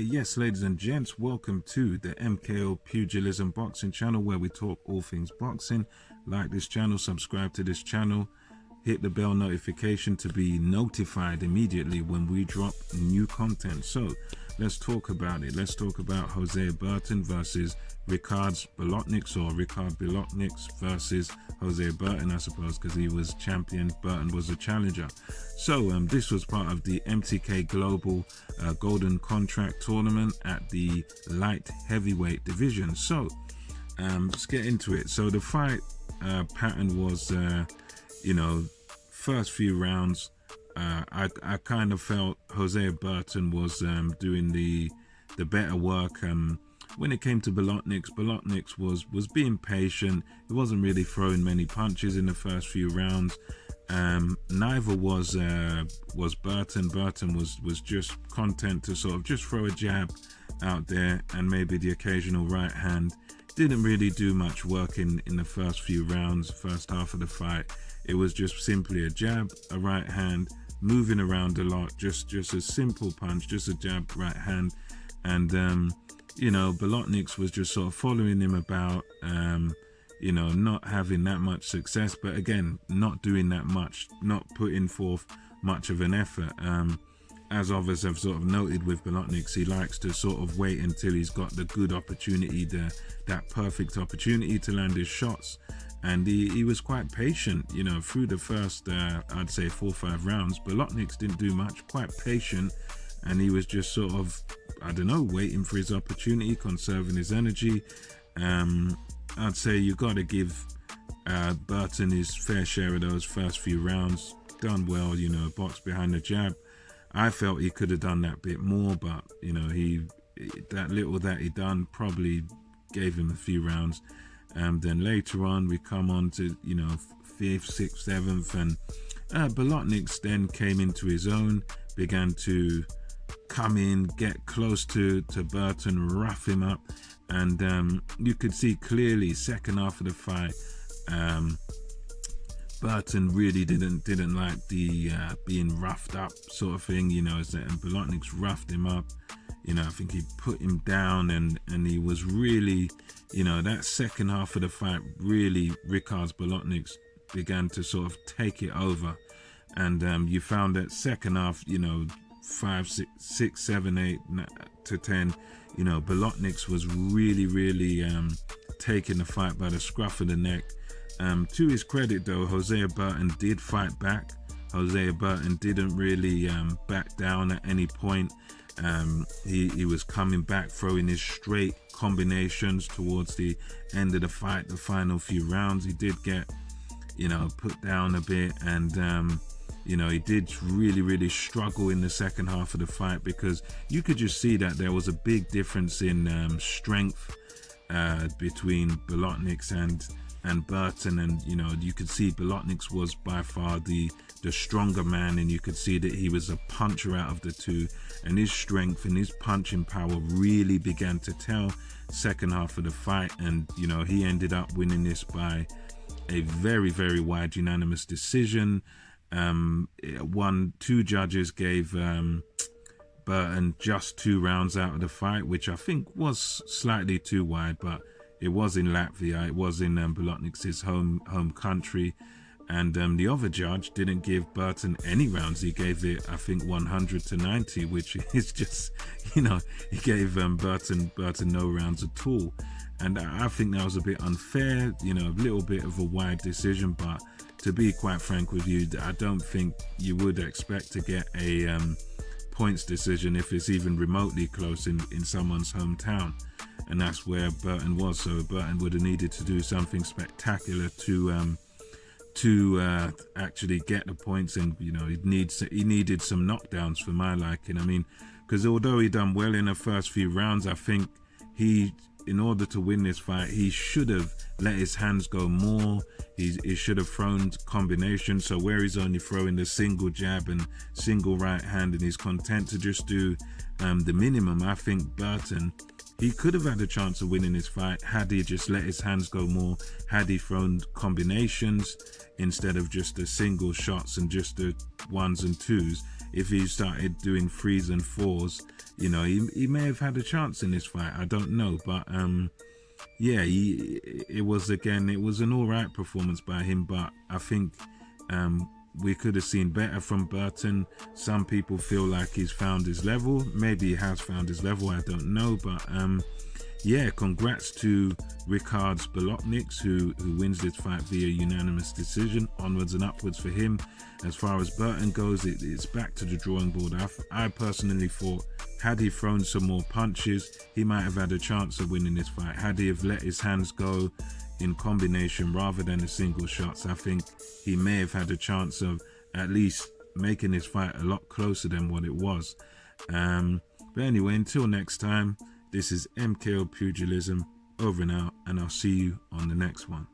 Yes, ladies and gents, welcome to the MKO Pugilism Boxing channel, where we talk all things boxing. Like this channel, subscribe to this channel, hit the bell notification to be notified immediately when we drop new content. So let's talk about it. Let's talk about Hosea Burton versus Ricards Bolotniks, or Ricards Bolotniks versus Hosea Burton, I suppose, because he was champion, Burton was a challenger. So this was part of the MTK Global Golden Contract Tournament at the light heavyweight division. So let's get into it. So the fight pattern was, first few rounds, I kind of felt Hosea Burton was doing the better work. When it came to Bolotniks was being patient. He wasn't really throwing many punches in the first few rounds. Neither was Burton. Burton was just content to sort of just throw a jab out there and maybe the occasional right hand. Didn't really do much work in the first few rounds, first half of the fight. It was just simply a jab, a right hand, moving around a lot, just a simple punch, just a jab, right hand. And Bolotniks was just sort of following him about, not having that much success, but again, not doing that much, not putting forth much of an effort. As others have sort of noted with Bolotniks, he likes to sort of wait until he's got the good opportunity, that perfect opportunity to land his shots. And he was quite patient, through the first, I'd say 4 or 5 rounds. Bolotniks didn't do much, quite patient. And he was just sort of, waiting for his opportunity, conserving his energy. I'd say you got to give Burton his fair share of those first few rounds. Done well, box behind the jab. I felt he could have done that bit more, but that little that he done probably gave him a few rounds. Then later on, we come on to 5th, 6th, 7th, and Bolotniks then came into his own, began to come in, get close to Burton, rough him up, and you could see clearly second half of the fight, Burton really didn't like the being roughed up sort of thing, and Bolotniks roughed him up. I think he put him down, and he was really, that second half of the fight, really Ricards Bolotniks began to sort of take it over, and you found that second half, 5, 6, 7, 8 to 10, Bolotniks was really taking the fight by the scruff of the neck. To his credit though, Hosea Burton did fight back. Hosea Burton didn't really back down at any point. He was coming back, throwing his straight combinations towards the end of the fight, the final few rounds. He did get, put down a bit, and he did really struggle in the second half of the fight, because you could just see that there was a big difference in strength between Bolotniks and Burton, and you could see Bolotniks was by far the stronger man, and you could see that he was a puncher out of the two, and his strength and his punching power really began to tell second half of the fight. And he ended up winning this by a very wide unanimous decision. 2 judges gave Burton just 2 rounds out of the fight, which I think was slightly too wide, but it was in Latvia, it was in Bolotniks' home country, and the other judge didn't give Burton any rounds. He gave it, I think, 100 to 90, which is just, he gave Burton no rounds at all, and I think that was a bit unfair, a little bit of a wide decision. But to be quite frank with you, I don't think you would expect to get a points decision if it's even remotely close in someone's hometown. And that's where Burton was. So Burton would have needed to do something spectacular to actually get the points, and he needed some knockdowns for my liking. I mean, because although he done well in the first few rounds, I think he in order to win this fight, he should have let his hands go more. He should have thrown combinations. So where he's only throwing the single jab and single right hand, and he's content to just do the minimum, I think Burton, he could have had a chance of winning this fight had he just let his hands go more, had he thrown combinations instead of just the single shots and just the ones and twos. If he started doing threes and fours, you know, he may have had a chance in this fight. I don't know, but yeah, it was an all right performance by him, but I think we could have seen better from Burton. Some people feel like he's found his level. Maybe he has found his level, I don't know. But yeah, congrats to Ricards Bolotniks, who wins this fight via unanimous decision. Onwards and upwards for him. As far as Burton goes, it's back to the drawing board. I personally thought, had he thrown some more punches, he might have had a chance of winning this fight. Had he have let his hands go in combination rather than the single shots, I think he may have had a chance of at least making this fight a lot closer than what it was. But anyway, until next time, this is MKO Pugilism, over and out, and I'll see you on the next one.